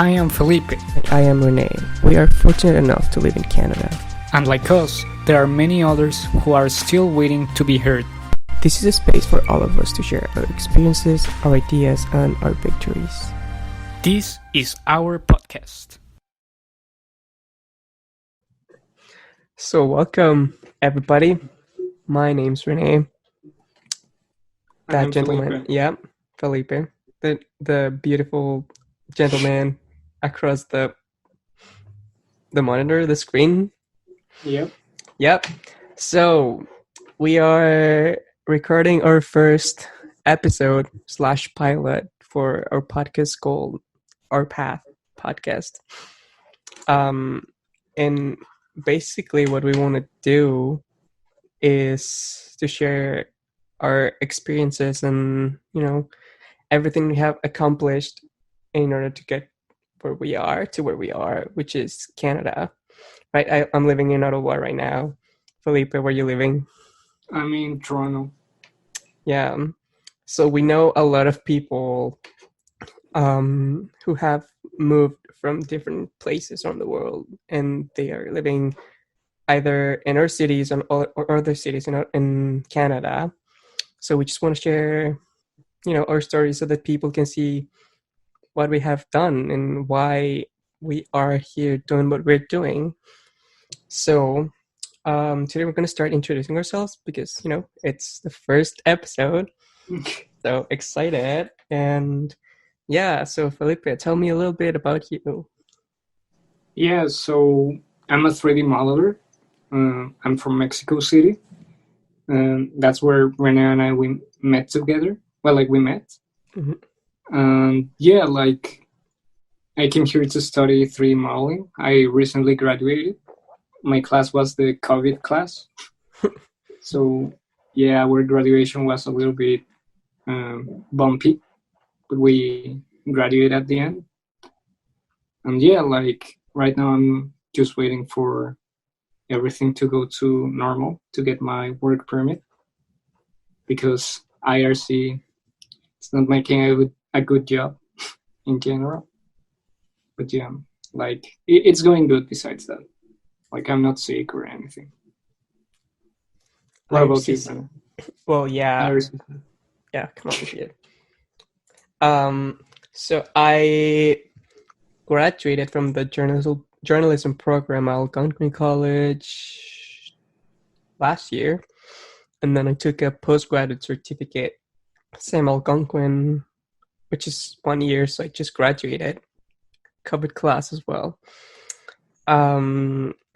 I am Felipe, I am Renee. We are fortunate enough to live in Canada. and like us, there are many others who are still waiting to be heard. This is a space for all of us to share our experiences, our ideas, and our victories. This is our podcast. So welcome, everybody. My name's Renee. That I'm gentleman, Felipe. Felipe, the beautiful gentleman across the monitor, the screen. Yep. Yep. So we are recording our first episode / pilot for our podcast called Our Path podcast. And basically what we want to do is to share our experiences and, everything we have accomplished in order to get where we are, which is Canada. Right? I'm living in Ottawa right now. Felipe, where are you living? I'm in Toronto. Yeah. So we know a lot of people who have moved from different places around the world, and they are living either in our cities or other cities in Canada. So we just want to share, our stories so that people can see what we have done and why we are here doing what we're doing. So today we're going to start introducing ourselves because, it's the first episode. So excited. And yeah, so Felipe, tell me a little bit about you. Yeah, so I'm a 3D modeler. I'm from Mexico City. That's where Renee and I we met together. Well, we met. Mhm. Yeah, I came here to study 3D modeling. I recently graduated. My class was the COVID class. So yeah, our graduation was a little bit bumpy, but we graduated at the end. And yeah, right now I'm just waiting for everything to go to normal to get my work permit because IRC is not making a good job in general. But yeah, it's going good besides that. I'm not sick or anything. What about you, IRCC. man? Well, yeah. IRC. Yeah, come on, kid. So I graduated from the journalism program at Algonquin College last year, and then I took a postgraduate certificate, same Algonquin, which is 1 year, so I just graduated, covered class as well.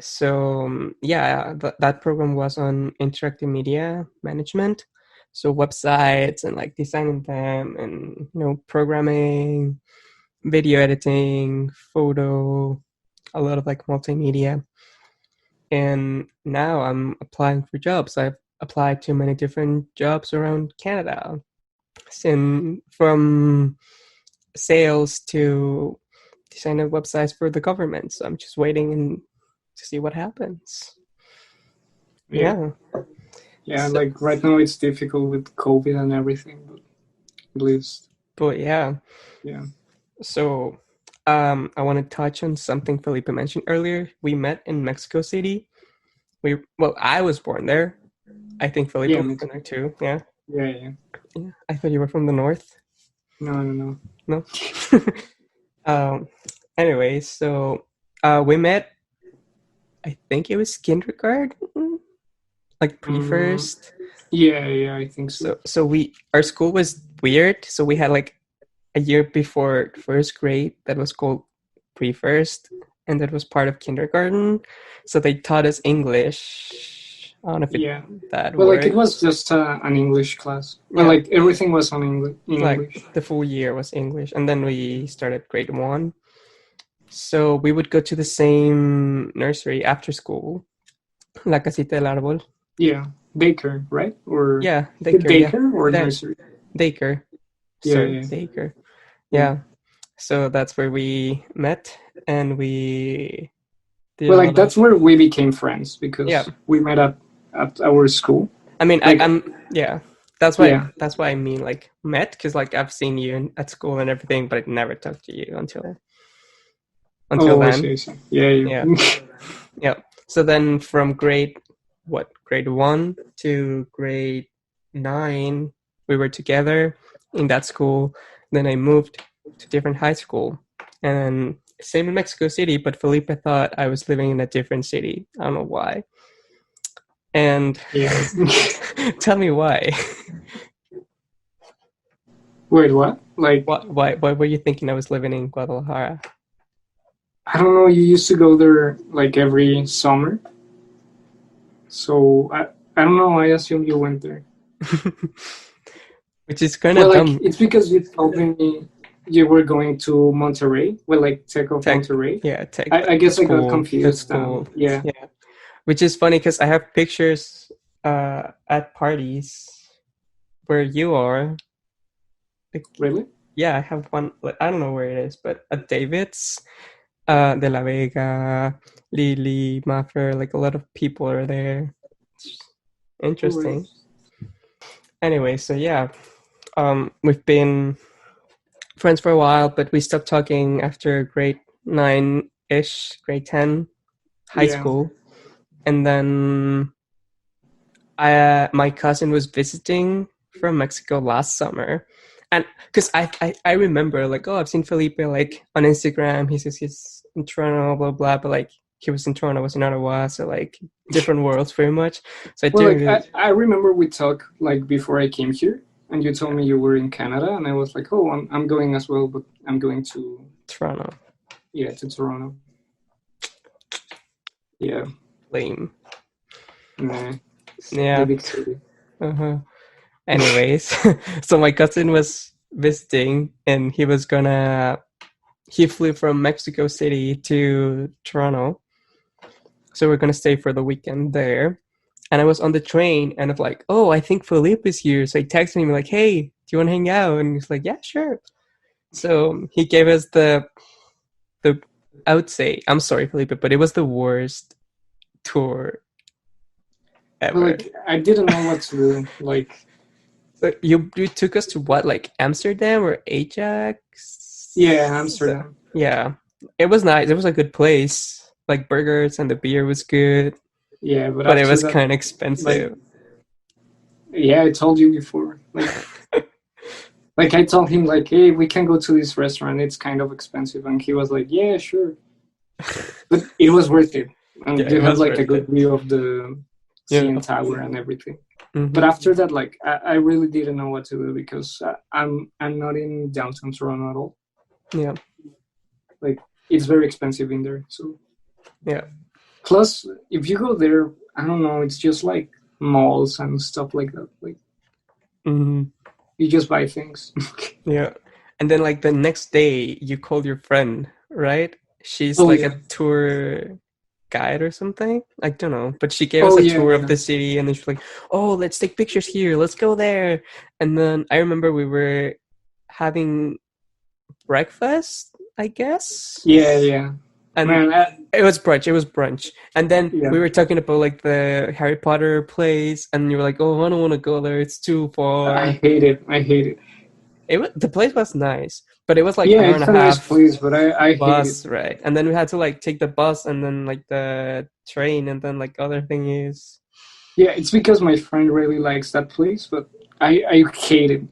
So yeah, that program was on interactive media management, so websites and designing them, and programming, video editing, photo, a lot of multimedia. And now I'm applying for jobs. I've applied to many different jobs around Canada, from sales to designing websites for the government. So I'm just waiting to see what happens. Yeah. Yeah, So, right now it's difficult with COVID and everything, but at least, but yeah. yeah. So I want to touch on something Felipe mentioned earlier. We met in Mexico City. I was born there. I think Felipe Yeah, was born there too. Yeah. Yeah. I thought you were from the north. No. No. Anyway, so we met. I think it was kindergarten, pre-first. Yeah, I think so. So our school was weird. So we had a year before first grade that was called pre-first, and that was part of kindergarten. So they taught us English. I don't know if that worked. It was just an English class. Yeah. Everything was on English. The full year was English, and then we started grade 1. So we would go to the same nursery after school, La Casita del Árbol. Yeah, daycare, right? Or yeah, daycare, or nursery? Daycare. Yeah. Daycare. Yeah. So that's where we met, and we did that's where we became friends because we met at our school. I mean, that's why I mean met, because I've seen you at school and everything, but I never talked to you until until I then. see, I see. Yeah. Yeah. Yeah. So then from grade 1 to grade 9, we were together in that school. Then I moved to different high school. And same in Mexico City, but Felipe thought I was living in a different city. I don't know why. And Yeah. tell me why. Wait, what? Like, Why were you thinking I was living in Guadalajara? I don't know. You used to go there like every summer, so I don't know. I assume you went there. Which is kind Well, of like dumb. it's because you told me you were going to Monterrey. Well, like Tech of Tech, Monterrey. yeah, tech. I guess I got The confused. school, Yeah. yeah. Which is funny because I have pictures at parties where you are. Like, Really? yeah, I have one. Like, I don't know where it is, but at David's, De La Vega, Lily, Maffer, like a lot of people are there. It's interesting. Anyway, so yeah, we've been friends for a while, but we stopped talking after grade 9-ish, grade 10, high Yeah. school, and then my cousin was visiting from Mexico last summer, and because I remember like, oh, I've seen Felipe like on Instagram. He says he's in Toronto, blah blah, but like he was in Toronto, I was in Ottawa, so like different worlds very much. So I Well, didn't like really I remember we talked like before I came here, and you told me you were in Canada, and I was like, oh, I'm going as well, but I'm going to Toronto. to Toronto. Yeah. Lame. Nah. The Yeah. big city. Uh-huh. Anyways, so my cousin was visiting, and he flew from Mexico City to Toronto. So we're gonna stay for the weekend there. And I was on the train, and I'm like, oh, I think Felipe is here. So I texted him like, hey, do you want to hang out? And he's like, yeah, sure. So he gave us the I would say, I'm sorry, Felipe, but it was the worst tour But ever. like I didn't know what to do. Like So you took us to what, like Amsterdam or Ajax? yeah, Amsterdam. Yeah, it was nice. It was a good place. Like burgers and the beer was good, Yeah, but but it after was that, kind of like expensive. yeah, I told you before. Like I told him like, hey, we can go to this restaurant. It's kind of expensive, and he was like, yeah, sure. But it was worth it, Yeah, and it you have was like a worth good it. view of the Yeah. CN Tower and everything. Mhm. But after that, like I really didn't know what to do because I'm not in downtown Toronto at all. Yeah. Like it's very expensive in there. So Yeah. plus, if you go there, I don't know. It's just like malls and stuff like that. Like Mhm. you just buy things. Yeah. And then like the next day you called your friend, right? She's Oh like yeah. a tour guide or something. I don't know. But she gave us Oh a yeah. tour of Yeah. the city, and then she's like, oh, let's take pictures here. Let's go there. And then I remember we were having breakfast, I guess. Yeah. Yeah. And Man, it was brunch. It was brunch. And then yeah. we were talking about like the Harry Potter place, and you were like, oh, I don't want to go there. It's too I far. hate it. I hate it. The place was nice, but it was like Yeah, an hour and it's a a nice half place, but I hate it. bus, right? And then we had to like take the bus and then like the train, and then like other thing is, Yeah, it's because my friend really likes that place, but I hate it.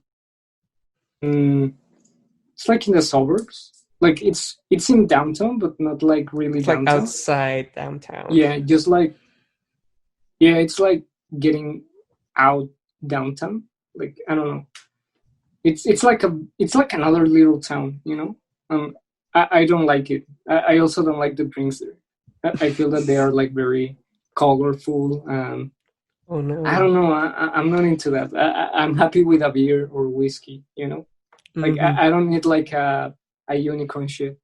It's like in the suburbs. Like it's in downtown, but not like really it's like downtown. outside downtown. Yeah, just like yeah, it's like getting out downtown. Like I don't know. It's like another little town, you know. I don't like it. I also don't like the drinks there. I feel that they are like very colorful. Oh no. I don't know. I'm not into that. I'm happy with a beer or whiskey. You know, like Mhm. I don't need like a unicorn shit.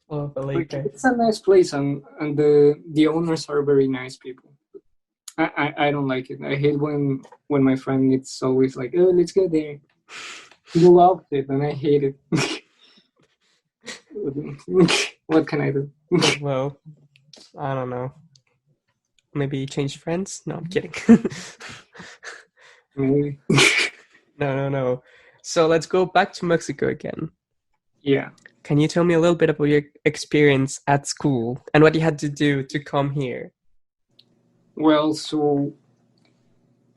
Oh, Like Felipe. it's a nice place, and the owners are very nice people. I don't like it. I hate when my friend it's always like, oh, let's go there. He loves it, and I hate it. What can I do? Well, I don't know. Maybe change friends? No, I'm kidding. Maybe. No. So let's go back to Mexico again. Yeah. Can you tell me a little bit about your experience at school and what you had to do to come here? Well, so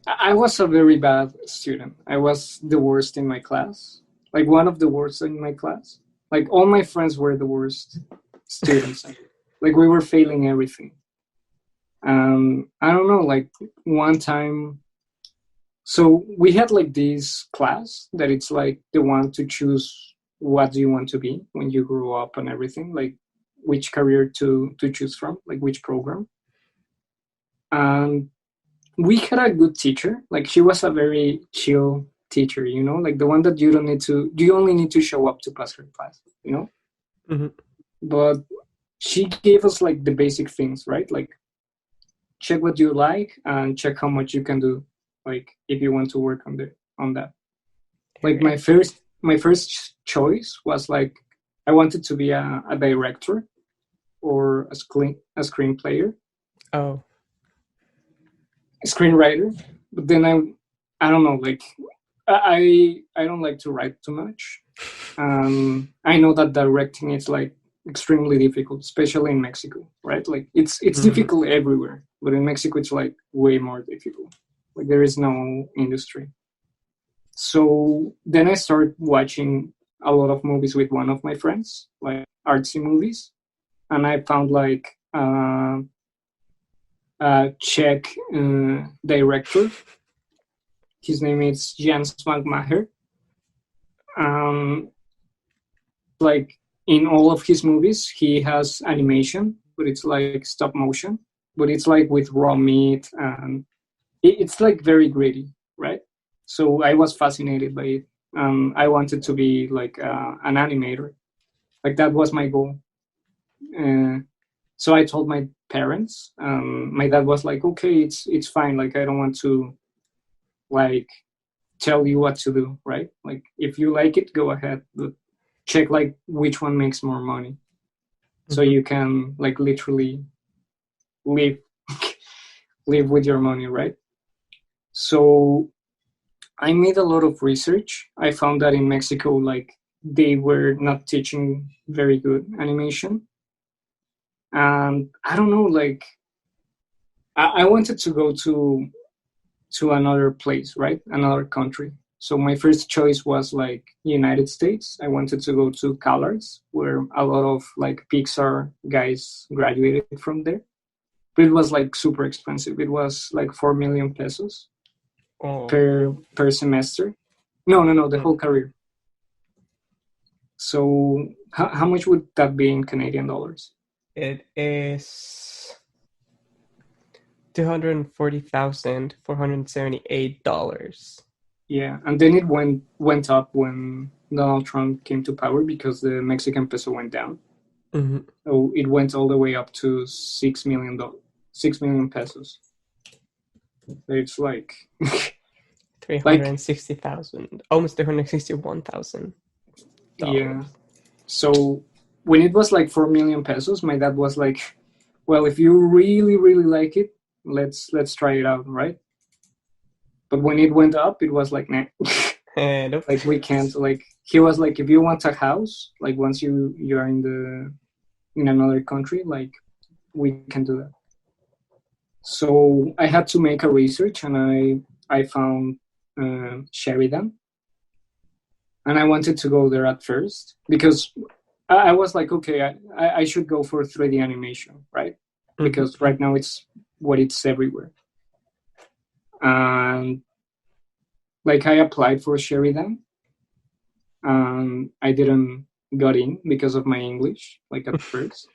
I was a very bad student. I was the worst in my class, like one of the worst in my class. Like all my friends were the worst students. Like we were failing everything. I don't know, like one time, so we had like this class that it's like the one to choose what do you want to be when you grow up and everything, like which career to choose from, like which program. And we had a good teacher. Like she was a very chill teacher, you know, like the one that you only need to show up to pass her class, you know. Mm-hmm. But she gave us like the basic things, right? Like check what you like and check how much you can do, like if you want to work on that. Like my first choice was like I wanted to be a director or a screenplayer, Oh. screenwriter. But then I don't know, like I don't like to write too much. I know that directing is like extremely difficult, especially in Mexico, right? Like it's difficult everywhere, but in Mexico it's like way more difficult. Like there is no industry. So then I started watching a lot of movies with one of my friends, like artsy movies, and I found like a Czech director. His name is Jens Magmacher. Like in all of his movies, he has animation, but it's like stop motion, but it's like with raw meat, and it's like very gritty, right? So I was fascinated by it. I wanted to be like an animator, like that was my goal. So I told my parents. My dad was like, "Okay, it's fine. Like I don't want to like tell you what to do, right? Like if you like it, go ahead, but check like which one makes more money, so you can like literally live live with your money, right?" So I made a lot of research. I found that in Mexico, like they were not teaching very good animation, and I don't know, like I wanted to go to another place, right? Another country. So my first choice was like United States. I wanted to go to CalArts, where a lot of like Pixar guys graduated from there. But it was like super expensive. It was like 4 million pesos per semester. No, the whole career. So how much would that be in Canadian dollars? It is $240,478. Yeah, and then it went up when Donald Trump came to power because the Mexican peso went down. Mm-hmm. So it went all the way up to $6 million pesos. So it's like 360,000, almost 361,000. Yeah. So when it was like 4 million pesos, my dad was like, "Well, if you really really like it, let's try it out, right?" But when it went up, it was like, nah. Nope. Like we can't. Like he was like, if you want a house, like once you are in another country, like we can do that. So I had to make a research, and I found Sheridan, and I wanted to go there at first because I was like, okay, I should go for 3D animation, right? Because right now it's everywhere. And like I applied for Sheridan, and I didn't got in because of my English, like at first.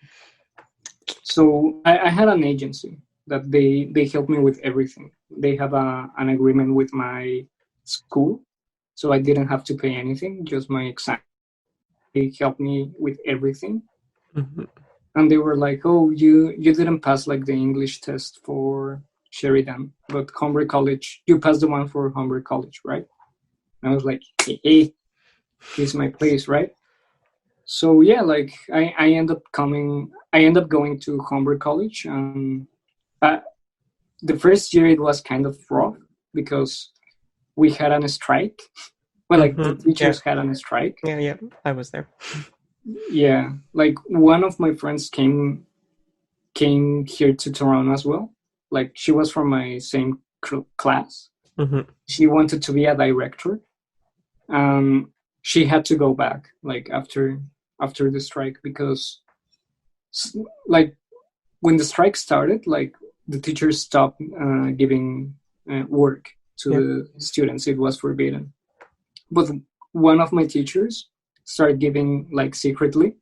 So I had an agency that they helped me with everything. They have an agreement with my school, so I didn't have to pay anything, just my exam. They helped me with everything. And they were like, "Oh, you didn't pass like the English test for Sheridan, but Humber College, you passed the one for Humber College, right?" And I was like, "Hey, this is my place, right?" So yeah, like I end up going to Humber College, and the first year it was kind of rough because we had a strike. Well, like the teachers had a strike. Yeah, I was there. Yeah, like one of my friends came here to Toronto as well. Like she was from my same class. Mm-hmm. She wanted to be a director. She had to go back like after the strike because like when the strike started, like the teachers stopped giving work to Yeah. the students. It was forbidden. But one of my teachers started giving like secretly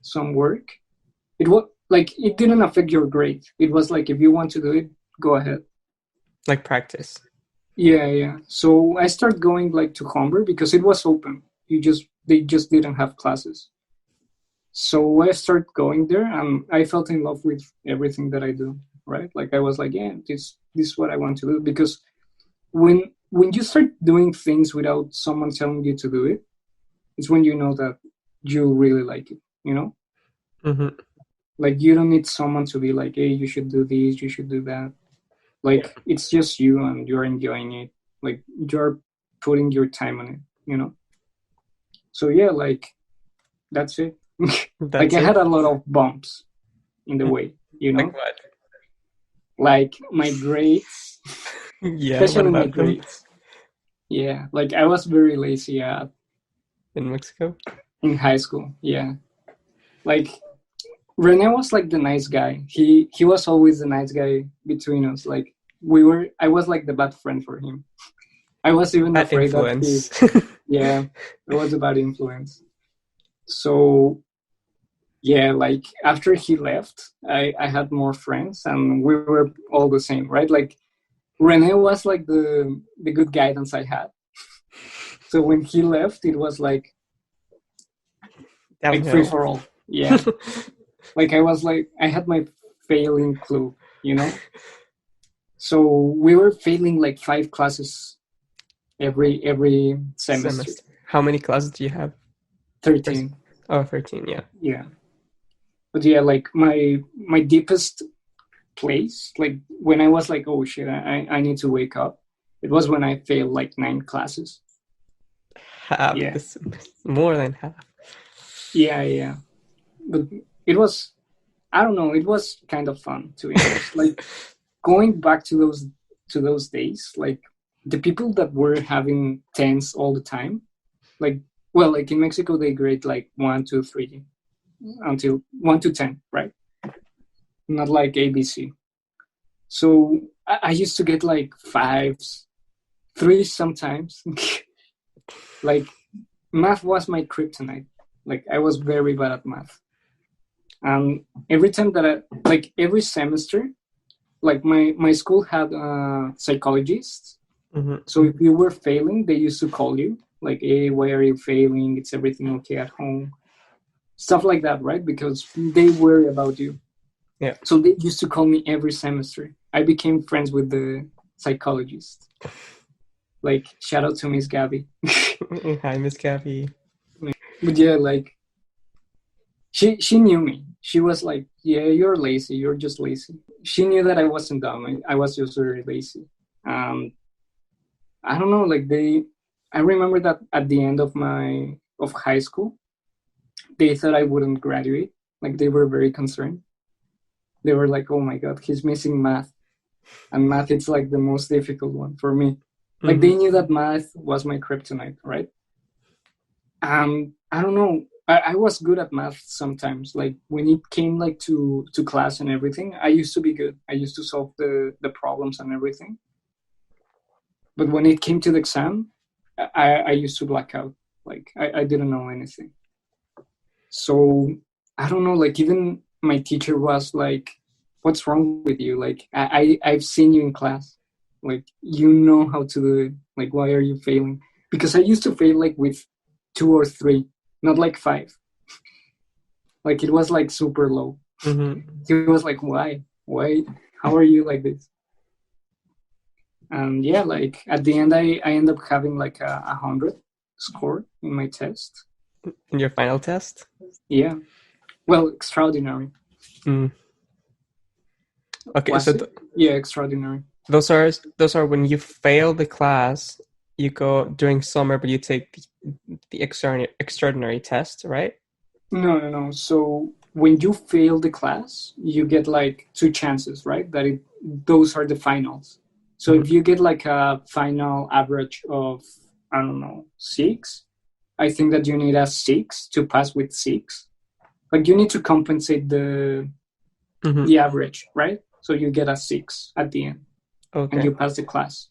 some work. It was like it didn't affect your grade. It was like if you want to do it, go ahead. Like practice. Yeah, yeah. So I started going like to Humber because it was open. They just didn't have classes. So I started going there and I felt in love with everything that I do, right? Like I was like, yeah, this is what I want to do because when you start doing things without someone telling you to do it, it's when you know that you really like it, you know? Mm-hmm. Like you don't need someone to be like, hey, you should do this, you should do that. Like it's just you and you're enjoying it. Like you're putting your time on it, you know? So yeah, like that's it. Like That's I it. had a lot of bumps in the way, you Like know? what? Like my grades, Yeah, what especially my about them grades. Yeah, like I was very lazy in Mexico? in high school. Yeah, like Rene was like the nice guy. He was always the nice guy between us. Like I was like the bad friend for him. I was even That afraid that influence. yeah, it was a bad influence. So yeah, like after he left, I had more friends and we were all the same, right? Like Rene was like the good guidance I had. So when he left, it was like free Downhill. for all. Yeah, like I was like I had my failing clue, you know. So we were failing like 5 classes every semester. How many classes do you have? 13. Oh, 13, yeah. Yeah, but yeah, like my deepest place, like when I was like, oh shit, I need to wake up. It was when I failed like 9 classes. Half. Yeah, This more than half. yeah. But it was, I don't know, it was kind of fun to be honest. Like going back to those days, like the people that were having tens all the time, like well, like in Mexico they grade like 1, 2, 3 until 1 to 10, right? Not like ABC. So I used to get like 5s, 3s sometimes. Like math was my kryptonite. Like I was very bad at math. And every time that like every semester, like my school had psychologists. Mm-hmm. So if you were failing, they used to call you like, hey, why are you failing? It's everything okay at home? Stuff like that, right? Because they worry about you. Yeah. So they used to call me every semester. I became friends with the psychologist. Like shout out to Miss Gabby. Hi, Miss Gabby. But yeah, like she knew me. She was like, yeah, you're lazy. You're just lazy. She knew that I wasn't dumb. I was just very lazy. I don't know, like I remember that at the end of high school, they thought I wouldn't graduate. Like they were very concerned. They were like, oh my God, he's missing math. And math is like the most difficult one for me. Like they knew that math was my kryptonite, right? I don't know. I was good at math sometimes. Like when it came like to class and everything, I used to be good. I used to solve the problems and everything. But when it came to the exam, I used to black out. Like I didn't know anything. So I don't know, like even my teacher was like, what's wrong with you? Like I've seen you in class. Like you know how to do it. Like why are you failing? Because I used to fail like with 2 or 3, not like 5. Like it was like super low. Mm-hmm. He was like, why? How are you like this? And yeah, like at the end I end up having like 100 score in my test. In your final test? Yeah. Well, extraordinary. Mm. Okay, Was so it? Yeah, extraordinary. those are when you fail the class, you go during summer, but you take the extraordinary test, right? No. So when you fail the class, you get like two chances, right? Those are the finals. So if Mhm. you get like a final average of, I don't know, 6, I think that you need a 6 to pass with 6. Like you need to compensate Mhm. the average, right? So you get a 6 at the end and Okay. you pass the class.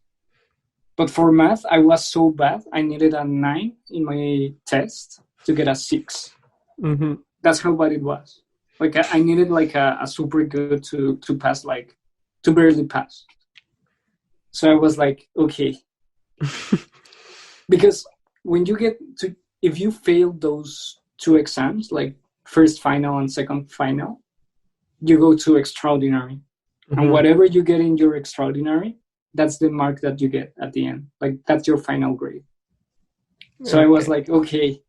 But for math, I was so bad. I needed a 9 in my test to get a 6. Hmm. That's how bad it was. Like I needed like a super good to pass, like to barely pass. So I was like, okay, because when you get to, if you fail those two exams, like first final and second final, you go to extraordinary, and Hmm. whatever you get in your extraordinary, that's the mark that you get at the end. Like that's your final grade. So I was Okay. like, okay,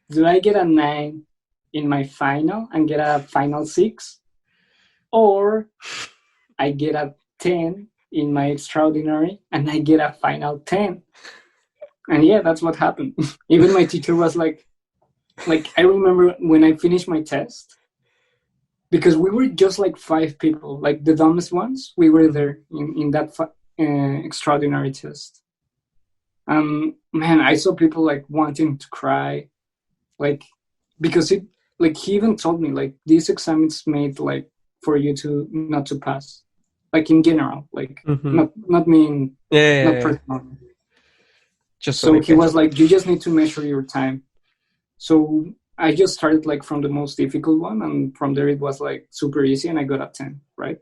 do I get a 9 in my final and get a final 6, or I get a 10 in my extraordinary and I get a final 10? And yeah, that's what happened. Even my teacher was like I remember when I finished my test, because we were just like 5 people, like the dumbest ones. We were Mhm. there in that extraordinary test. Man, I saw people like wanting to cry, like because it, like he even told me like this exam is made like for you to not to pass, like in general, like Mhm. not me, Yeah, yeah, not yeah. personally. Just So like he it. was like, you just need to measure your time. So I just started like from the most difficult one, and from there it was like super easy, and I got a 10, right?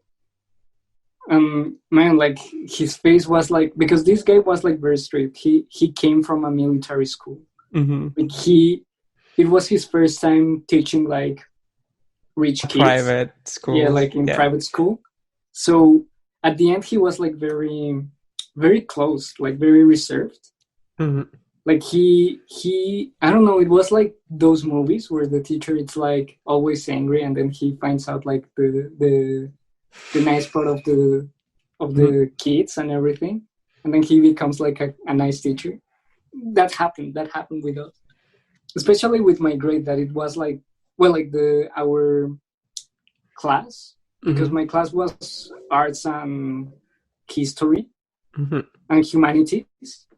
Man, like his face was like, because this guy was like very strict. He came from a military school. Hmm. Like it was his first time teaching like rich kids. Private Yeah, school. like in Yeah. private school. So at the end he was like very close, like very reserved. Hmm. Like he I don't know, it was like those movies where the teacher it's like always angry, and then he finds out like the nice part of Hmm. the kids and everything, and then he becomes like a nice teacher. That happened with us, especially with my grade, that it was like, well, like the our class, because Hmm. my class was arts and history Hmm. and humanities.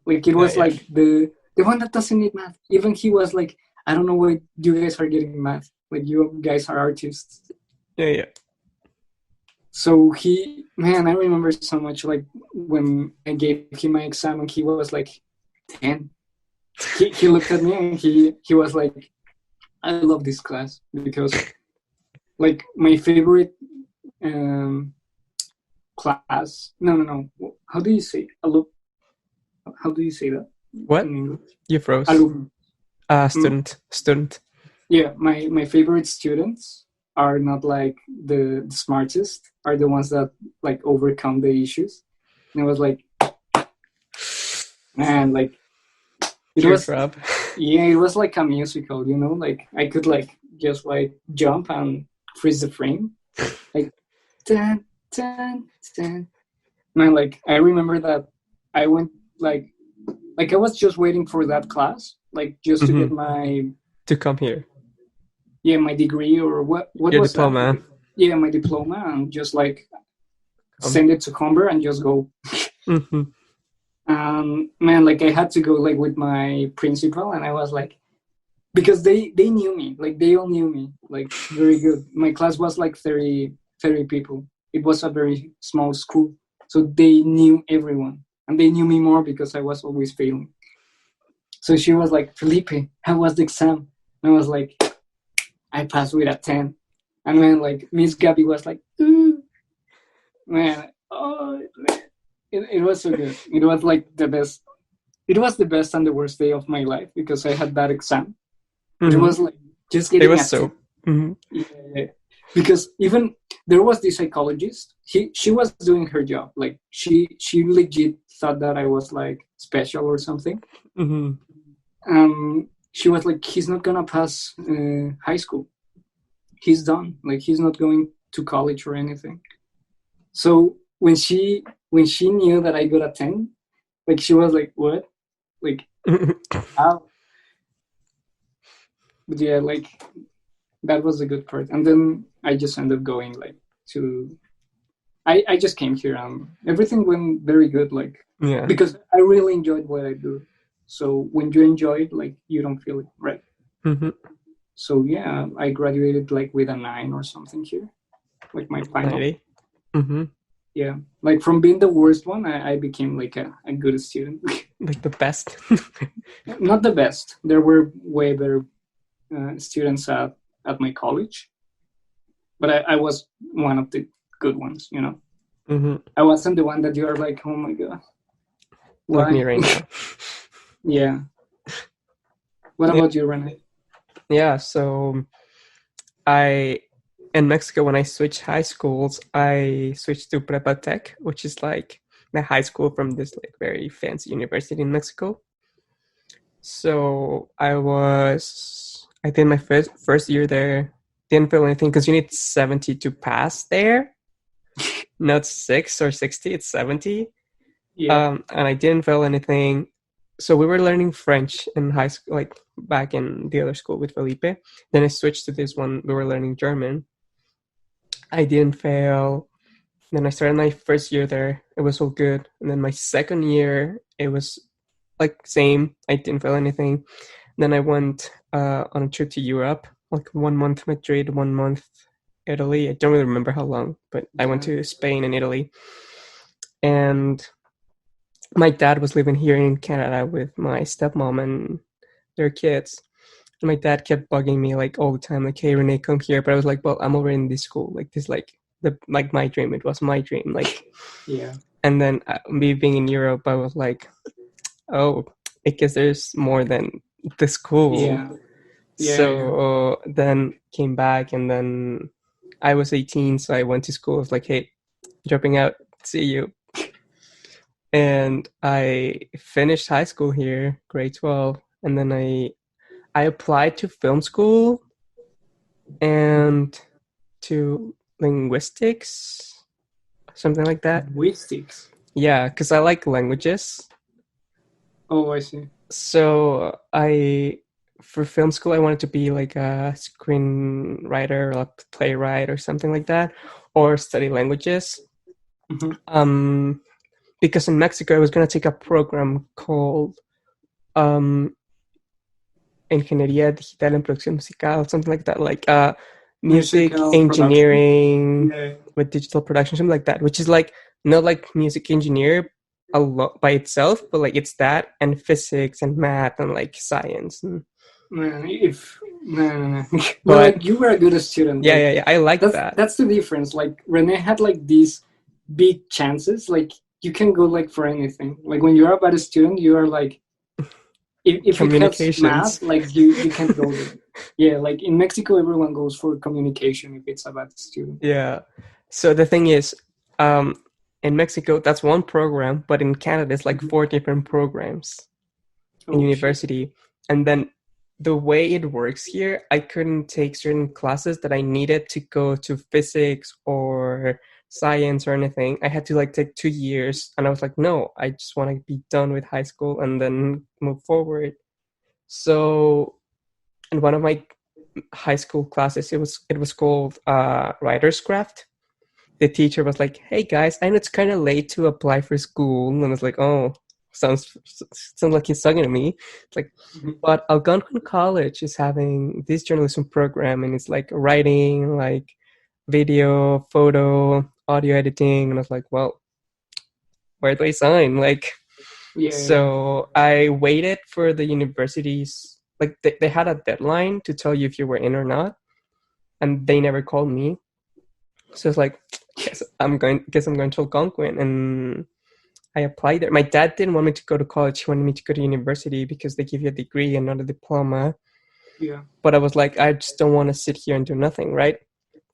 Like it Yeah, was yeah. like the one that doesn't need math. Even he was like, I don't know why you guys are getting math. Like you guys are artists. Yeah, yeah. So man, I remember so much like when I gave him my exam and he was like 10. He looked at me and he was like, I love this class because like my favorite um class. No. How do you say? How do you say that What? in English? You froze. Alumno. Mm? Student. Student. Yeah, my favorite students are not like the smartest, are the ones that like overcome the issues. And I was like, man, like it was, Teardrop. yeah, it was like a musical, like I could like just like jump and freeze the frame, like dun, dun, dun. Man, like I remember that I went like I was just waiting for that class, like just to Hmm. get my, To come here. yeah, my degree, or what Your was that? diploma. Yeah, my diploma, and just like Come. send it to Humber and just go. Hmm. Man, like I had to go like with my principal, and I was like, because they knew me, like they all knew me like very good. My class was like 30 people. It was a very small school, so they knew everyone, and they knew me more because I was always failing. So she was like, Felipe, how was the exam? And I was like, I passed with a 10. And then like Miss Gabby was like, ooh, man, oh man. It was so good. It was like the best. It was the best and the worst day of my life because I had that exam. It Hmm. was like just It getting was a 10. so. Hmm. Yeah. Because even there was this psychologist. She was doing her job. Like she legit thought that I was like special or something. Hmm. She was like, he's not gonna pass high school. He's done. Like he's not going to college or anything. So when she knew that I got a 10, like she was like, what? Like how? But yeah, like that was the good part. And then I just ended up going like to. I just came here and everything went very good. Like Yeah. because I really enjoyed what I do. So when you enjoy it, like you don't feel it, right? Mm-hmm. So yeah, I graduated like with a 9 or something here, like my final. 90. Mm-hmm. Yeah, like from being the worst one, I became like a good student. Like the best. Not the best. There were way better students at my college, but I was one of the good ones. You know, Mm-hmm. I wasn't the one that you are like, oh my god, Like me why? right now. Yeah. What Yeah. about you, Renee? Yeah. So I in Mexico when I switched high schools, I switched to Prepa Tech, which is like the high school from this like very fancy university in Mexico. So I did my first year there. Didn't feel anything because you need 70 to pass there. Not 6 or 60, it's 70. Yeah. And I didn't feel anything. So we were learning French in high school, like back in the other school with Felipe. Then I switched to this one. We were learning German. I didn't fail. Then I started my first year there. It was all good. And then my second year, it was like same. I didn't fail anything. Then I went on a trip to Europe, like 1 month Madrid, 1 month Italy. I don't really remember how long, but I went to Spain and Italy. And my dad was living here in Canada with my stepmom and their kids. And my dad kept bugging me like all the time, like, "Hey, Renee, come here." But I was like, "Well, I'm already in this school. Like this, like my dream. It was my dream. Like." Yeah. And then me being in Europe, I was like, "Oh, I guess there's more than the school." Yeah. Yeah. So then came back, and then I was 18, so I went to school. I was like, "Hey, dropping out. See you." And I finished high school here, grade 12, and then I applied to film school and to linguistics, something like that. Linguistics. Yeah, because I like languages. Oh, I see. So for film school, I wanted to be like a screenwriter or a playwright or something like that, or study languages. Mm-hmm. Because in Mexico, I was going to take a program called Ingeniería Digital en Producción Musical, something like that, like music Musical engineering Yeah. with digital production, something like that, which is like not like music engineer a lot by itself, but like it's that and physics and math and like science. And, No. But but like you were a good student. yeah, Like, yeah, yeah, I like that. that's the difference. Like Rene had like these big chances. Like you can go like for anything. Like when you're a bad student, you are like if it has Communications. math, like you can go there. Yeah, like in Mexico, everyone goes for communication if it's a bad student. Yeah. So the thing is, in Mexico, that's one program, but in Canada, it's like 4 different programs in Oh, university. And then the way it works here, I couldn't take certain classes that I needed to go to physics or science or anything. I had to like take 2 years, and I was like, no, I just want to be done with high school and then move forward. So in one of my high school classes, it was called writer's craft. The teacher was like, "Hey guys, I know it's kind of late to apply for school," and I was like, "Oh, sounds like he's talking to me." It's like, but Algonquin College is having this journalism program, and it's like writing, like video, photo, audio editing, and I was like, "Well, where do I sign?" Like, yeah. so I waited for the universities. Like they had a deadline to tell you if you were in or not, and they never called me. So it's like, guess I'm going to Algonquin, and I applied there. My dad didn't want me to go to college; he wanted me to go to university because they give you a degree and not a diploma. Yeah. But I was like, I just don't want to sit here and do nothing, right?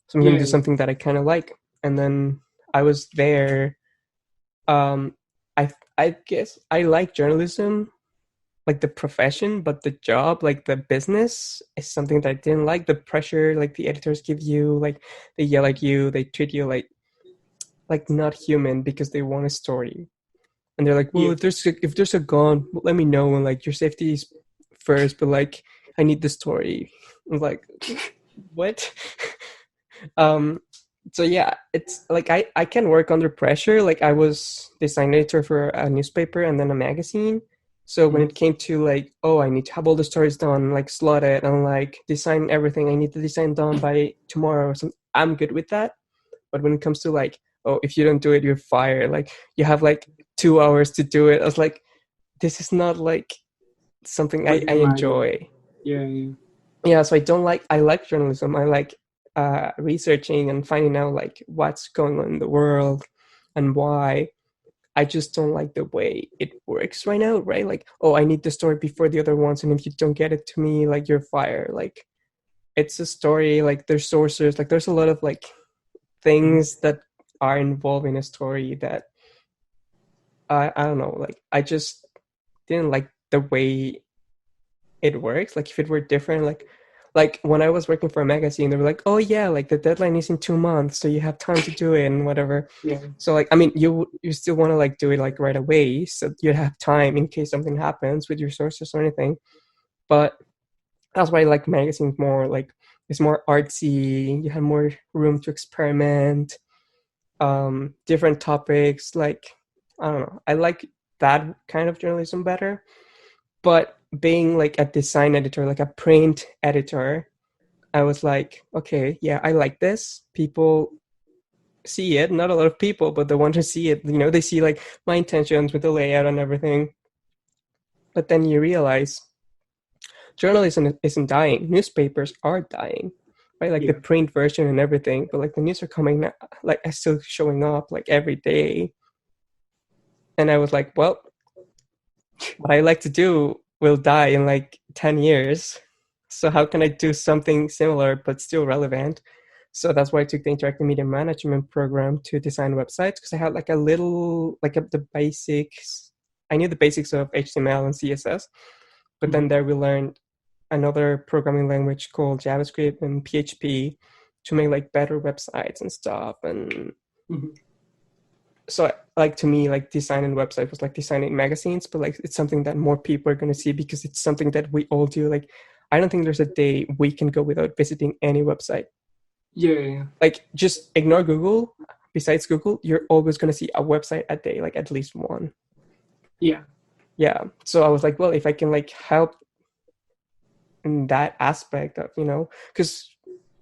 So I'm going to do something that I kind of like. And then I was there. I guess I like journalism, like the profession, but the job, like the business, is something that I didn't like. The pressure, like the editors give you, like they yell at you, they treat you like not human because they want a story. And they're like, well, if there's a gun, let me know, and like your safety is first, but like I need the story. I'm like, what? um so yeah, it's like I can work under pressure. Like I was design editor for a newspaper and then a magazine. So when it came to like, oh, I need to have all the stories done, like slot it and like design everything, I need the design done by tomorrow or something, I'm good with that. But when it comes to like, oh, if you don't do it, you're fired, like you have like 2 hours to do it, I was like, this is not like something What I you imagine? enjoy. Yeah, yeah, Yeah, so I like journalism. I like researching and finding out like what's going on in the world and why. I just don't like the way it works right now, right? Like, oh, I need the story before the other ones, and if you don't get it to me, like you're fired. Like, it's a story, like there's sources, like there's a lot of like things that are involved in a story that I don't know, like I just didn't like the way it works. Like if it were different, like when I was working for a magazine, they were like, oh yeah, like the deadline is in 2 months, so you have time to do it and whatever. yeah, So like, I mean, you still want to like do it like right away, so you have time in case something happens with your sources or anything. But that's why I like magazines more. Like it's more artsy. You have more room to experiment, different topics. Like I don't know. I like that kind of journalism better. But being like a design editor, like a print editor, I was like, okay, yeah, I like this. People see it, not a lot of people, but the ones who see it, they see like my intentions with the layout and everything. But then you realize journalism isn't dying. Newspapers are dying, right? Like the yeah, print version and everything, but like the news are coming, like still showing up like every day. And I was like, well, what I like to do will die in like 10 years. So how can I do something similar but still relevant? So that's why I took the interactive media management program to design websites, because I had like a little, like the basics. I knew the basics of HTML and CSS, but then there we learned another programming language called JavaScript and PHP to make like better websites and stuff. And so like to me, like designing website was like designing magazines, but like it's something that more people are going to see because it's something that we all do. Like I don't think there's a day we can go without visiting any website. yeah, yeah, Like just ignore Google. Besides Google, you're always going to see a website a day, like at least one. yeah, Yeah, so I was like, well, if I can like help in that aspect of, because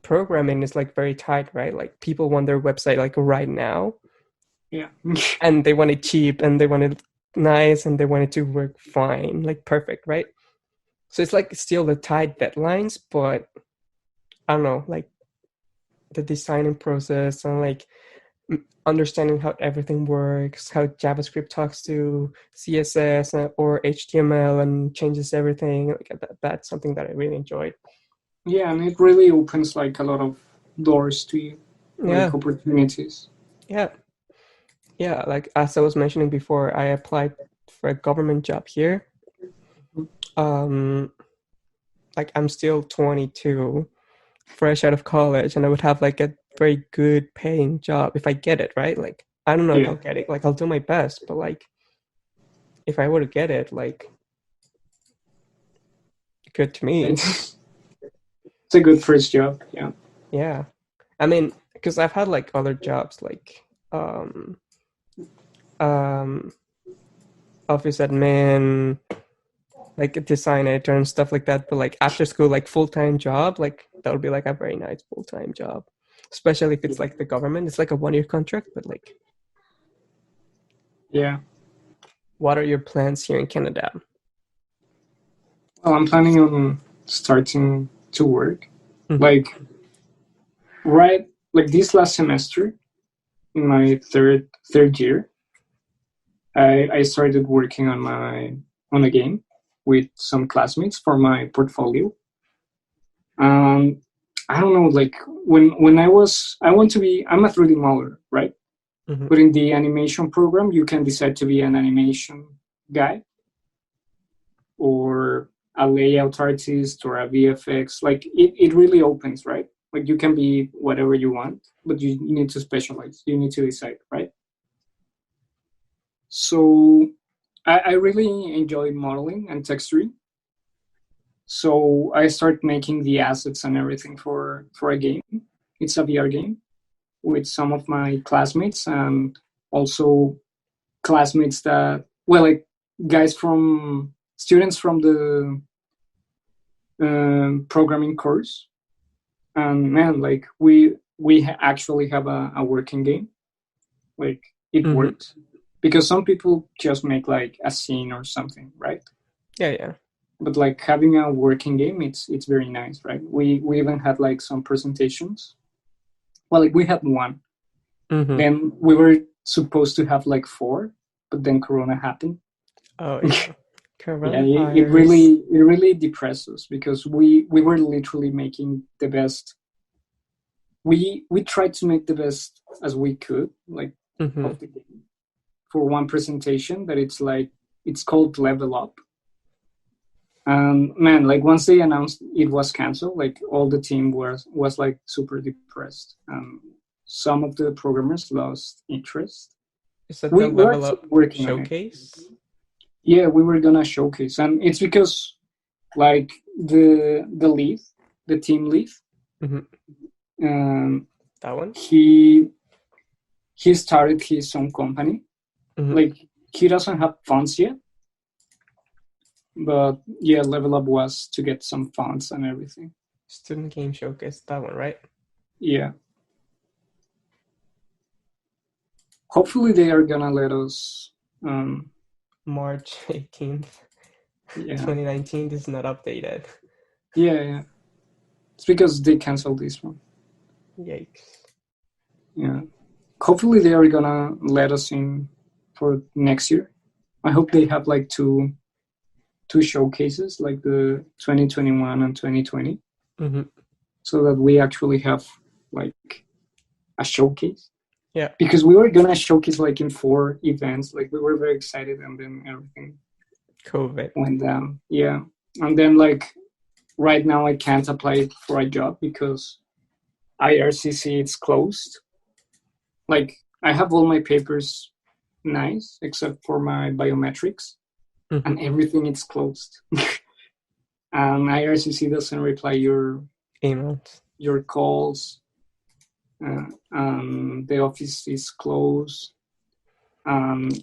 programming is like very tight, right? Like people want their website like right now, yeah, and they want it cheap and they want it nice and they want it to work fine, like perfect, right? So it's like still the tight deadlines, but I don't know, like the designing process and like understanding how everything works, how JavaScript talks to CSS or HTML and changes everything. Like that's something that I really enjoyed. yeah, and it really opens like a lot of doors to you, Yeah, like opportunities. yeah, yeah. Like as I was mentioning before, I applied for a government job here. Um, like I'm still 22, fresh out of college, and I would have like a very good paying job if I get it, right? Like I don't know if Yeah, I'll get it. Like I'll do my best, but like if I were to get it, like good to me. it's a good first job. Yeah, Yeah. I mean, because I've had like other jobs like um office admin, like a design editor and stuff like that, but like after school, like full-time job, like that would be like a very nice full-time job. Especially if it's like the government. It's like a 1-year contract, but like yeah. what are your plans here in Canada? Well, I'm planning on starting to work, Mm-hmm. like right, like this last semester in my third year. I started working on a game with some classmates for my portfolio. Um, I don't know, like when I want to be, I'm a 3D modeler, right? Mm-hmm. But in the animation program, you can decide to be an animation guy or a layout artist or a VFX. Like it really opens, right? Like you can be whatever you want, but you need to specialize. You need to decide, right? So I really enjoy modeling and texturing. So I start making the assets and everything for a game. It's a VR game with some of my classmates and also classmates that, well, like guys from students from the programming course. And man, like we actually have a working game. Like it Mhm. works because some people just make like a scene or something, right? Yeah. But like having a working game, it's very nice, right? We even had like some presentations. Well, like we had one. Mhm. Then we were supposed to have like four, but then Corona happened. Oh yeah. Yeah, Coronavirus. it really depresses because we were literally making the best. We tried to make the best as we could, like Mhm. of the game for one presentation that it's called Level Up. And man, like once they announced it was canceled, like all the team was like super depressed. Some of the programmers lost interest. Is that the We're Level actually Up working on it. showcase? Yeah, we were gonna showcase, and it's because like the lead, the team lead, Mhm. um, That one? he started his own company. Mhm. Like he doesn't have funds yet, but yeah, Level Up was to get some funds and everything. Student game showcase. That one, right? Yeah. Hopefully they are gonna let us. March 18th, Yeah, 2019. This is not updated. yeah. It's because they canceled this one. Yikes. Yeah. Hopefully they are gonna let us in for next year. I hope they have like two showcases, like the 2021 and 2020, Mm-hmm. so that we actually have like a showcase. Yeah. Because we were gonna showcase like in 4 events, like we were very excited, and then everything COVID. went down. Yeah, and then like right now I can't apply for a job because IRCC it's closed. Like I have all my papers nice except for my biometrics, Mm-hmm. and everything is closed. And IRCC doesn't reply Emails. your calls. The office is closed.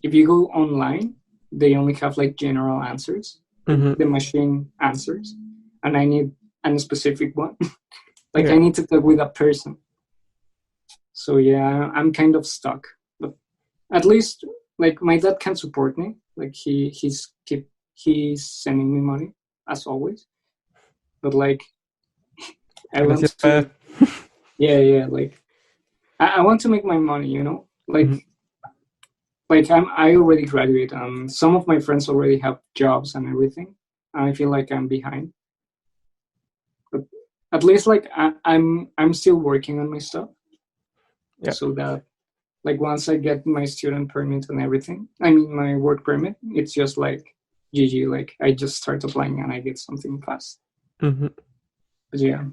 If you go online, they only have like general answers, like Mm-hmm. the machine answers, and I need a specific one. Like Yeah. I need to talk with a person. So yeah, I'm kind of stuck. But at least like my dad can support me. Like he's sending me money as always. But like I How does want it to, yeah, like I want to make my money, you know, like. Mm-hmm. Like I already graduated, and some of my friends already have jobs and everything. And I feel like I'm behind, but at least like I'm still working on my stuff, Yeah. so that like once I get my student permit and everything, I mean my work permit, it's just like GG. Like I just start applying and I get something fast. Mm-hmm. But yeah,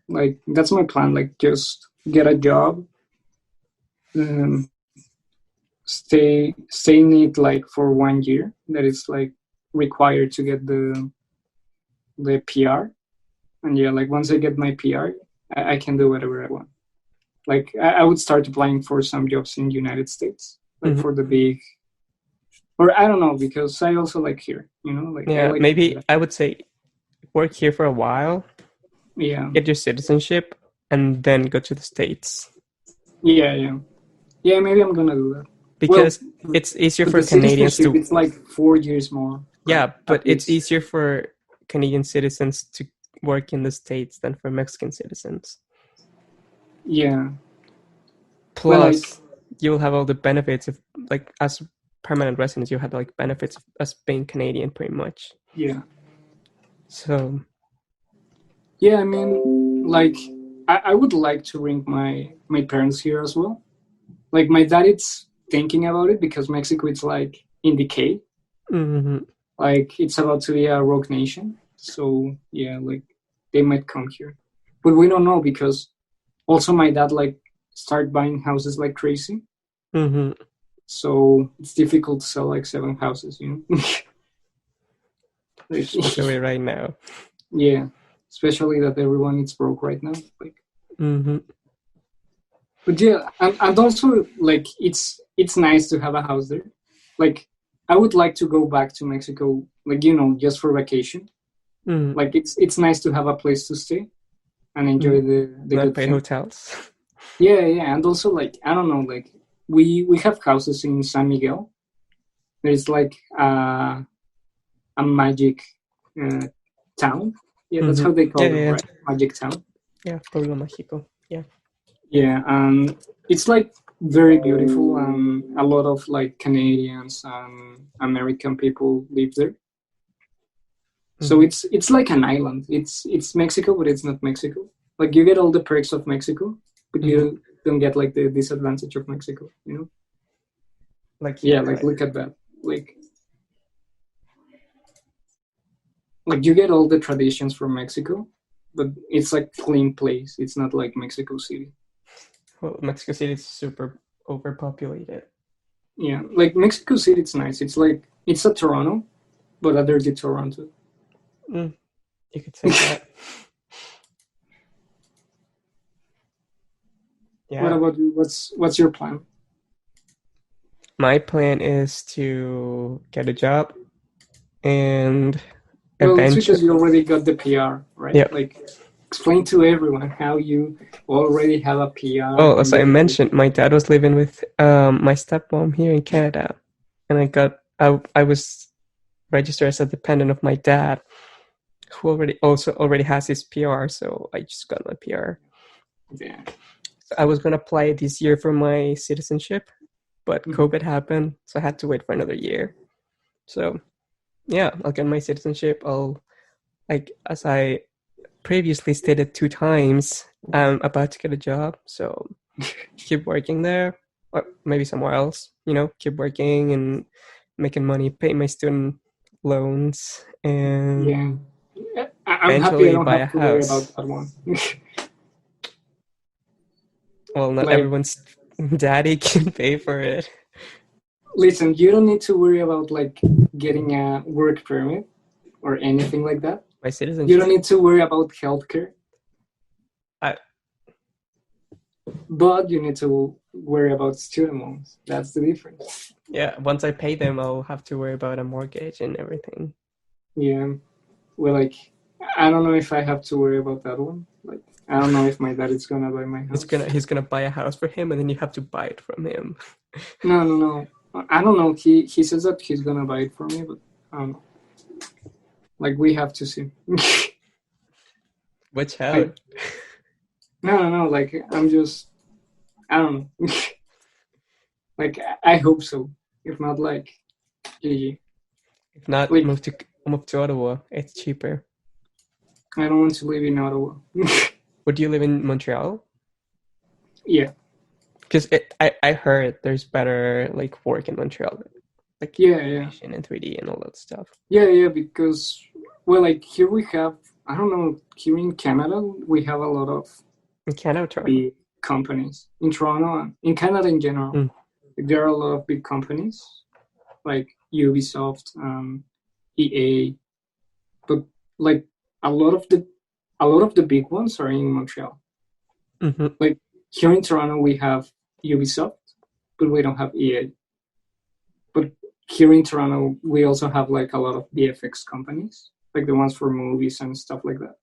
like that's my plan. Like just get a job, um, stay in it like for 1 year. That is like required to get the PR. And yeah, like once I get my PR, I can do whatever I want. Like I would start applying for some jobs in the United States, like Mm-hmm. for the big, or I don't know, because I also like here, you know, like I Yeah. like Maybe Canada. I would say work here for a while, Yeah, get your citizenship, and then go to the States. yeah. Maybe I'm gonna do that. Well, Because it's easier but for the Canadians citizenship to. it's like 4 years more, right? Yeah, but At it's least. easier for Canadian citizens to work in the States than for Mexican citizens. Yeah. Well, like Plus, you'll have all the benefits of, like, as permanent residents, you have like benefits of as being Canadian pretty much. yeah, So, yeah. I mean, like I would like to bring my parents here as well. Like my dad is thinking about it because Mexico it's like in decay. mhm. Like it's about to be a rogue nation. So yeah, like they might come here. But we don't know because also my dad like start buying houses like crazy. Mhm. So it's difficult to sell like 7 houses, you know? Like Especially right now. Yeah, especially that everyone is broke right now. Like, Mm-hmm. but yeah, and also like it's nice to have a house there. Like, I would like to go back to Mexico, like just for vacation. Mm-hmm. Like it's nice to have a place to stay and enjoy the Not good pay thing. hotels. Yeah, and also like I don't know, like we have houses in San Miguel. There's like a magic town. Yeah, that's Mm-hmm. how they call Yeah, them, yeah, right? Magic town. yeah. Pueblo Mágico. Yeah. Yeah, and it's like very beautiful, and a lot of like Canadians and American people live there. So Mm-hmm. it's like an island. It's Mexico, but it's not Mexico. Like you get all the perks of Mexico, but Mm-hmm. you don't get like the disadvantage of Mexico. Like Yeah, here, like right? look at that. Like you get all the traditions from Mexico, but it's like clean place. It's not like Mexico City. Well, Mexico City is super overpopulated. Yeah, like Mexico City, it's nice. It's like it's a Toronto, but a dirty Toronto. You could say that. What Yeah. about you? What's your plan? My plan is to get a job and Well, it's because eventually. you already got the PR, right? Yeah. Like, explain to everyone how you already have a PR Well, and as I you're already. mentioned, my dad was living with my stepmom here in Canada, and I was registered as a dependent of my dad, who already has his PR. So I just got my PR. Yeah. So I was gonna apply this year for my citizenship, but Mhm. COVID happened, so I had to wait for another year. So yeah, I'll get my citizenship. As I previously stated 2 times, I'm about to get a job, so keep working there, or maybe somewhere else. Keep working and making money, pay my student loans, Yeah. and I'm happy I eventually don't buy a have to worry about house. that one. Well, not Like, everyone's daddy can pay for it. listen, you don't need to worry about like getting a work permit or anything like that. My You citizenship. don't need to worry about healthcare, I, but you need to worry about student loans. That's the difference. yeah, once I pay them, I'll have to worry about a mortgage and everything. Yeah. Well, like, I don't know if I have to worry about that one. Like, I don't know if my dad is gonna buy my He's house. gonna buy a house for him, and then you have to buy it from him. No. I don't know. He says that he's gonna buy it for me, but I don't know. Like, we have to see. Watch Like, out. no. Like, I don't know. Like, I hope so. If not, like, GG. If not, Like, move to Ottawa. It's cheaper. I don't want to live in Ottawa. Would you live in Montreal? Yeah. Because I heard there's better like work in Montreal, like Yeah. animation and 3D and all that stuff. Yeah, because, well, like, here we have, I don't know, here in Canada, we have a lot of In Canada, Toronto. big companies. In Toronto, and in Canada in general, there are a lot of big companies like Ubisoft, EA, but like a lot of the big ones are in Montreal. Mm-hmm. Like here in Toronto, we have Ubisoft, but we don't have EA. But here in Toronto, we also have like a lot of VFX companies, like the ones for movies and stuff like that.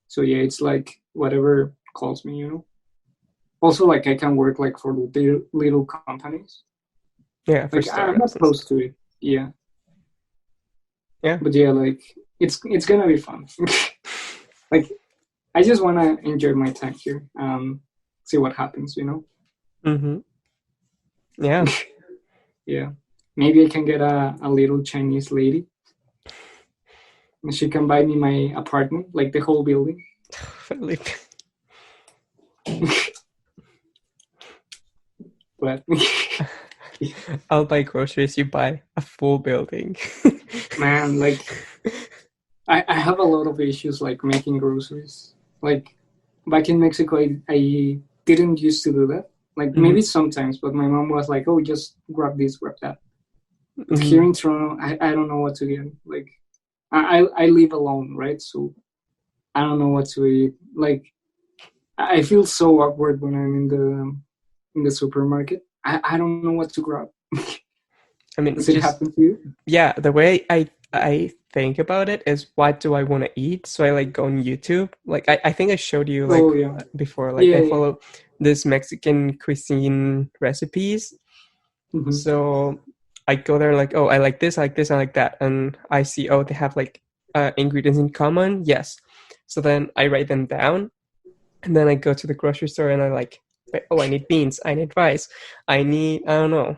So yeah, it's like whatever calls me. Also, like I can work like for the little companies. Yeah, for Like I'm not startups and opposed stuff. to it. Yeah. Yeah. But yeah, like it's gonna be fun. Like I just wanna enjoy my time here. See what happens. Mm-hmm. Yeah. Yeah. Maybe I can get a little Chinese lady. And she can buy me my apartment, like the whole building. Felipe. But I'll buy groceries. You buy a full building. man, like I have a lot of issues like making groceries. Like back in Mexico, I didn't used to do that. Like maybe sometimes, but my mom was like, "Oh, just grab this, grab that." But here in Toronto, I don't know what to get. Like I live alone, right? So I don't know what to eat. Like I feel so awkward when I'm in the supermarket. I don't know what to grab. I mean, Does it just happen to you? yeah, the way I think about it is what do I want to eat? So I like go on YouTube. Like I think I showed you like Oh yeah, before. Like yeah, I yeah. follow this Mexican cuisine recipes. Mm-hmm. So I go there like, oh, I like this, I like this, I like that, and I see, oh, they have like ingredients in common. Yes. So then I write them down, and then I go to the grocery store and I like, oh, I need beans, I need rice, I need, I don't know, Yeah.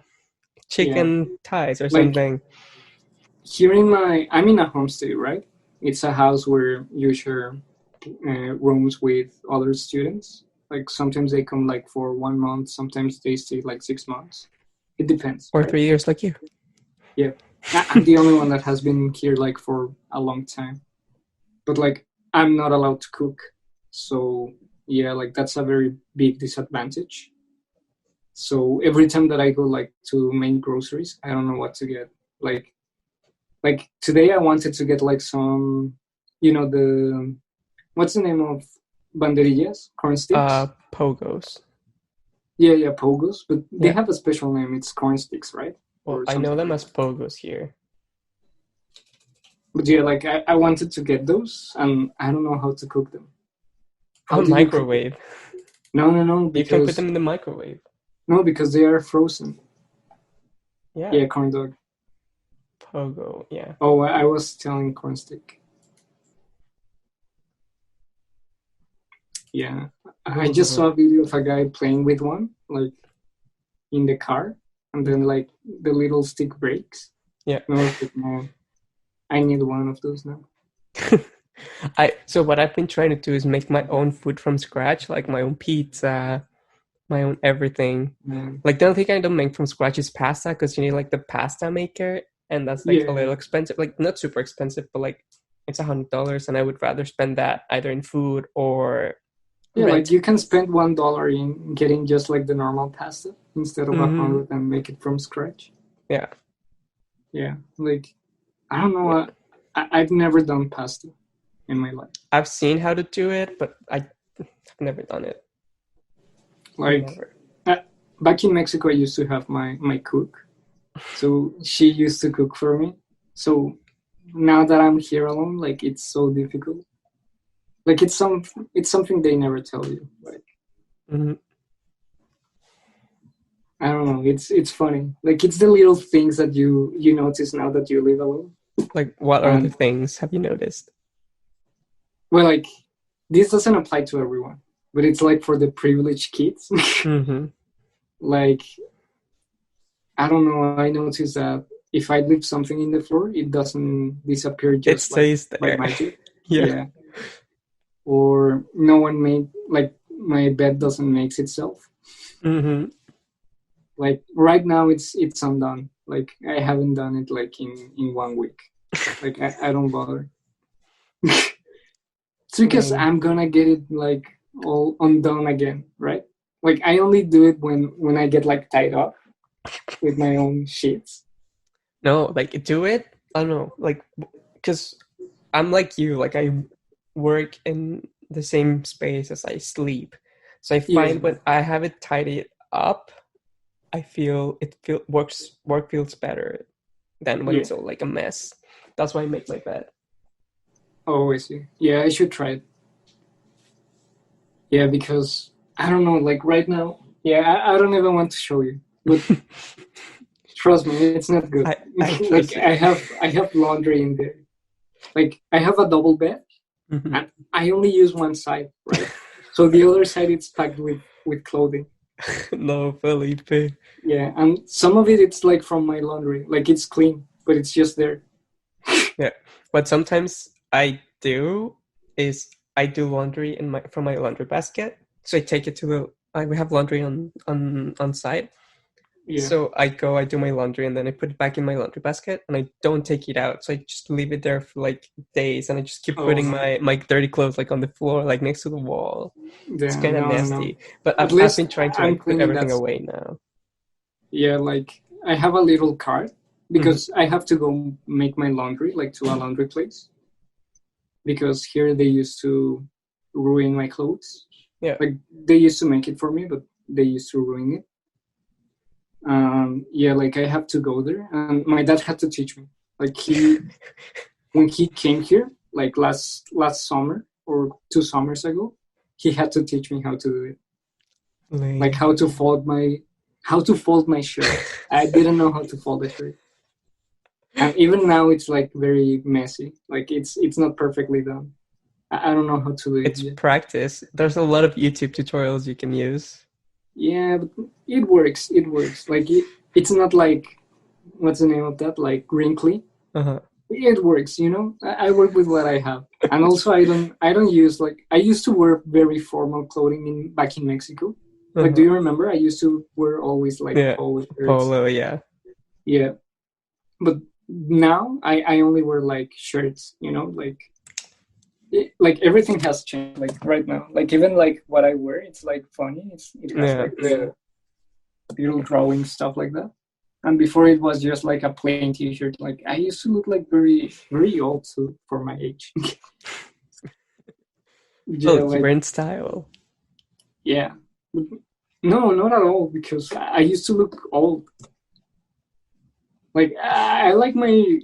chicken thighs or Like something. here I'm in a homestay, right? It's a house where you share rooms with other students. Like sometimes they come like for 1 month, sometimes they stay like 6 months. It depends, Or right? 3 years like you. Yeah. I'm the only one that has been here like for a long time. But like I'm not allowed to cook. So yeah, like that's a very big disadvantage. So every time that I go like to main groceries, I don't know what to get. Like today I wanted to get like some, the what's the name of banderillas, corn sticks? Pogos. Yeah, pogos, but they Yeah. have a special name. It's corn sticks, right? Well, Or I know something them like as that. pogos here. But yeah, like I wanted to get those, and I don't know how to cook them. How Oh, do you cook them? microwave. No, You can put them because in the microwave. no, because they are frozen. Yeah. Yeah, corn dog. Pogo. Yeah. Oh, I was telling corn stick. Yeah, I just saw a video of a guy playing with one, like in the car, and then like the little stick breaks. Yeah. And I was like, man, I need one of those now. So what I've been trying to do is make my own food from scratch, like my own pizza, my own everything. Man. Like the only thing I don't make from scratch is pasta because you need like the pasta maker, and that's like a Yeah, little expensive. Like not super expensive, but like it's $100, and I would rather spend that either in food or yeah, like rent. you can spend $1 in getting just like the normal pasta instead of Mm-hmm. 100 and make it from scratch. Yeah. Yeah, like I don't know. I've never done pasta in my life. I've seen how to do it, but I've never done it. Like Never. back in Mexico, I used to have my cook, so she used to cook for me. So now that I'm here alone, like it's so difficult. Like it's something they never tell you. Like Mm-hmm. I don't know. It's funny. Like it's the little things that you notice now that you live alone. Like what other And things have you noticed? well, like this doesn't apply to everyone, but it's like for the privileged kids. Mm-hmm. Like I don't know. I noticed that if I leave something in the floor, it doesn't disappear It just like stays by there. magic. Yeah. Yeah. Or no one made like my bed doesn't make itself. Mm-hmm. Like right now, it's undone. Like I haven't done it like in 1 week. Like I don't bother. It's because Same. I'm gonna get it like all undone again, right? Like I only do it when I get like tied up with my own sheets. No, like do it. I don't know, like because I'm like you. Like I work in the same space as I sleep, so I Yeah, find when I have it tidied up, I feel work feels better than when yeah. it's all like a mess. That's why I make my bed. Oh, I see. Yeah, I should try it. Yeah, because I don't know. Like right now, yeah, I don't even want to show you, but trust me, it's not good. I Like trust it. I have laundry in there. Like I have a double bed, Mhm. and I only use one side, right? So the other side it's packed with clothing. No, Felipe. Yeah, and some of it's like from my laundry, like it's clean, but it's just there. Yeah. What sometimes I do is I do laundry in my from my laundry basket. So I take it to the we have laundry on site. Yeah. So I go, I do my laundry, and then I put it back in my laundry basket, and I don't take it out. So I just leave it there for like days, and I just keep Oh putting no. my dirty clothes like on the floor, like next to the wall. It's Damn, kind of no. nasty, but At I've least been trying to I'm like put cleaning everything that away side. now. Yeah, like I have a little cart because I have to go make my laundry, like to a laundry place. Because here they used to ruin my clothes. Yeah. Like they used to make it for me, but they used to ruin it. Yeah, like I have to go there, and my dad had to teach me. Like when he came here, like last summer or 2 summers ago, he had to teach me how to do it. Like how to fold my shirt. I didn't know how to fold a shirt, and even now it's like very messy. Like it's not perfectly done. I don't know how to do it It's yet. practice. There's a lot of YouTube tutorials you can use. Yeah, but it works. It works. Like it's not like, what's the name of that? Like wrinkly. Uh-huh. It works, you know. I work with what I have, and also I don't use, like, I used to wear very formal clothing back in Mexico. Like, do you remember? I used to wear always like polo shirts. Polo, yeah. Yeah, but now I only wear like shirts, you know, like everything has changed. Like right now, like even like what I wear, it's like funny. It has like the little drawing stuff like that. And before it was just like a plain T-shirt. Like I used to look like very very old for my age. Yeah, Oh, like, you're in style. yeah. No, not at all, because I used to look old. Like I like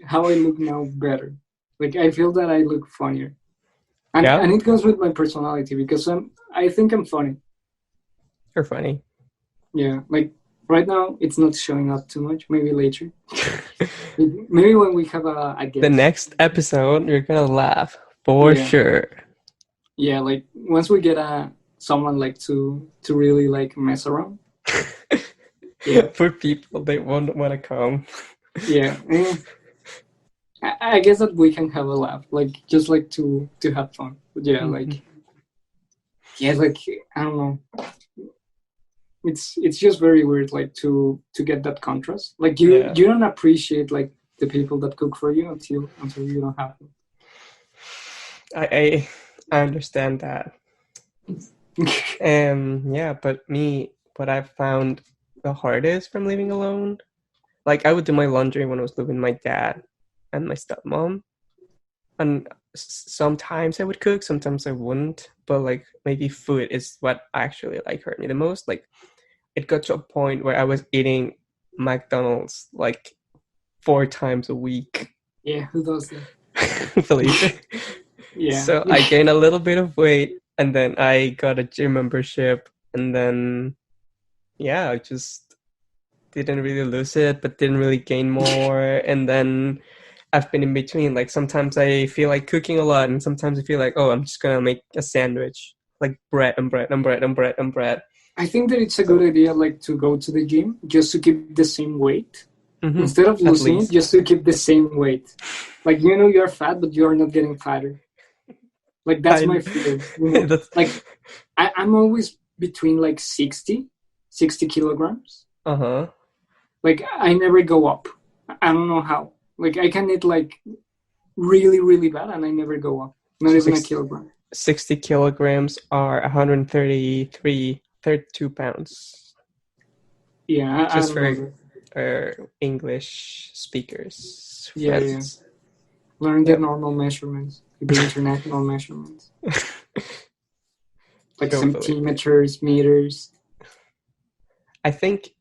how I look now better. Like I feel that I look funnier. And it goes with my personality, because I think I'm funny. You're funny. Yeah, like right now it's not showing up too much. Maybe later. Maybe when we have a guest. The next episode, you're gonna laugh for sure. Yeah, like once we get someone like to really like mess around. Yeah. For people, they won't want to come. Yeah. I guess that we can have a laugh, like just like to have fun. But yeah, like I don't know. It's just very weird, like to get that contrast. Like you don't appreciate like the people that cook for you until you don't have them. I understand that. Yeah, but what I found the hardest from living alone, like I would do my laundry when I was living with my dad and my stepmom, and sometimes I would cook, sometimes I wouldn't, but like maybe food is what actually like hurt me the most. Like it got to a point where I was eating McDonald's like 4 times a week. Yeah, who does that? Felipe. Yeah. So I gained a little bit of weight, and then I got a gym membership, and then I just didn't really lose it, but didn't really gain more. And then I've been in between. Like sometimes I feel like cooking a lot, and sometimes I feel like, oh, I'm just gonna make a sandwich, like bread and bread and bread and bread and bread. I think that it's a good idea, like to go to the gym just to keep the same weight. Instead of losing it, just to keep the same weight. Like, you know, you're fat, but you're not getting fatter. Like, that's my fear. You know? Like, I'm always between like 60 kilograms. Like, I never go up. I don't know how. Like, I can eat like really, really bad, and I never go up. Not even a kilogram. 60 kilograms are 32 pounds. Yeah, just for our English speakers. Yeah. Learn the normal measurements, the international measurements. Like centimeters, meters. I think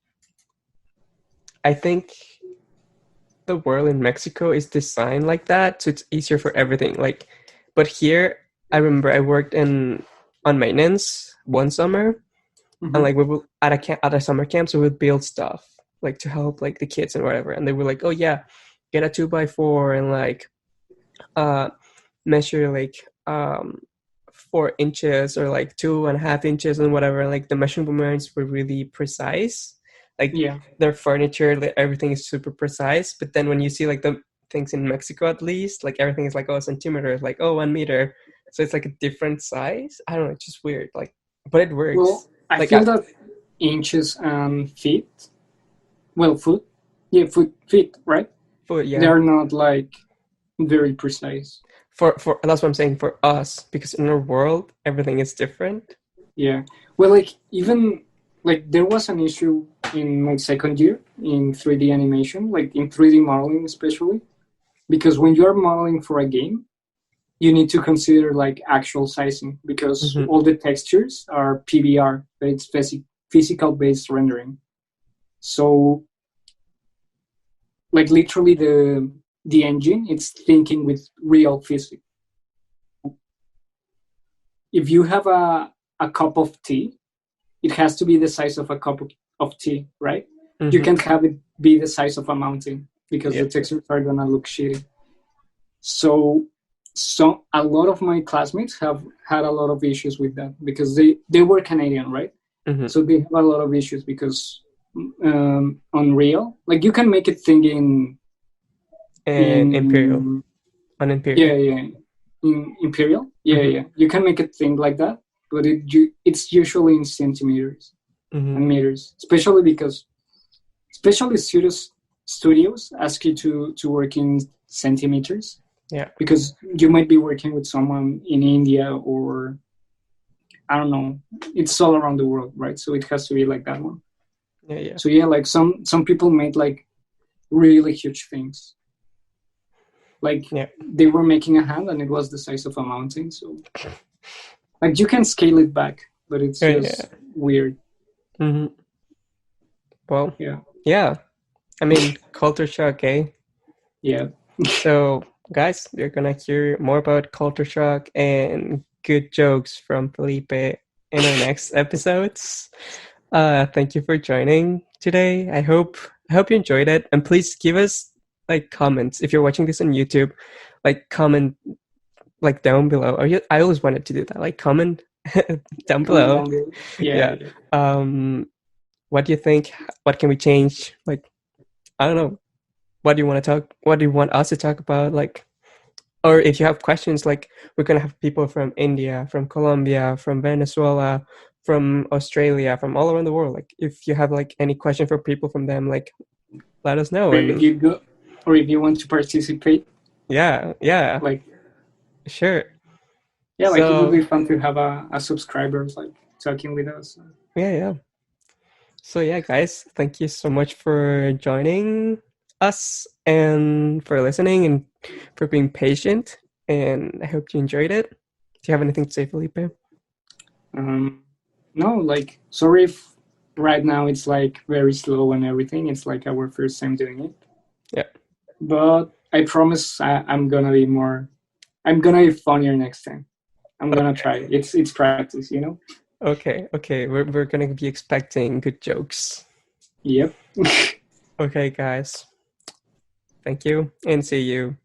the world in Mexico is designed like that, so it's easier for everything. Like, but here, I remember I worked on maintenance one summer, and like we would at a summer camp, so we would build stuff like to help like the kids and whatever. And they were like, "Oh yeah, get a 2x4 and like measure like 4 inches or like 2.5 inches and whatever." And like the measurements were really precise. Like their furniture, like, everything is super precise. But then when you see like the things in Mexico, at least, like everything is like, oh, centimeters, like, oh, 1 meter. So it's like a different size. I don't know. It's just weird. Like, but it works. Well, I feel that inches and feet. Well, feet, right? Foot, yeah. They're not like very precise. For that's what I'm saying, for us, because in our world everything is different. Yeah. Well, like even like there was an issue in my second year in 3D animation, like in 3D modeling especially, because when you're modeling for a game, you need to consider like actual sizing because all the textures are PBR, but it's physical based rendering. So like literally the engine, it's thinking with real physics. If you have a cup of tea, it has to be the size of a cup of tea, right? You can't have it be the size of a mountain because the textures are gonna look shitty. So a lot of my classmates have had a lot of issues with that because they were Canadian, right? So they have a lot of issues because Unreal, like you can make it think in Imperial, on Imperial. Yeah. In Imperial, yeah. You can make it think like that, but it's usually in centimeters and meters, especially studios ask you to work in centimeters. Yeah. Because you might be working with someone in India or I don't know. It's all around the world, right? So it has to be like that one. Yeah. So yeah, like some people made like really huge things. Like they were making a hand and it was the size of a mountain. So like you can scale it back, but it's just weird. Well, yeah. I mean, culture shock, eh? Yeah. So, guys, you're gonna hear more about culture shock and good jokes from Felipe in our next episodes. Thank you for joining today. I hope you enjoyed it, and please give us like comments if you're watching this on YouTube. Like comment like down below. I always wanted to do that. Like comment down below. Yeah. What do you think? What can we change? Like, I don't know. What do you want to talk? What do you want us to talk about? Like, or if you have questions, like we're gonna have people from India, from Colombia, from Venezuela, from Australia, from all around the world. Like, if you have like any question for people from them, like, let us know. Or if you want to participate. Yeah. Like, sure. Yeah, like it would be fun to have a subscribers like talking with us. Yeah. So yeah, guys, thank you so much for joining us and for listening and for being patient. And I hope you enjoyed it. Do you have anything to say, Felipe? No, like sorry if right now it's like very slow and everything. It's like our first time doing it. Yeah. But I promise I'm gonna be funnier next time. I'm gonna try. It's practice, you know. Okay. We're gonna be expecting good jokes. Yep. Okay, guys. Thank you and see you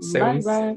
soon. Bye.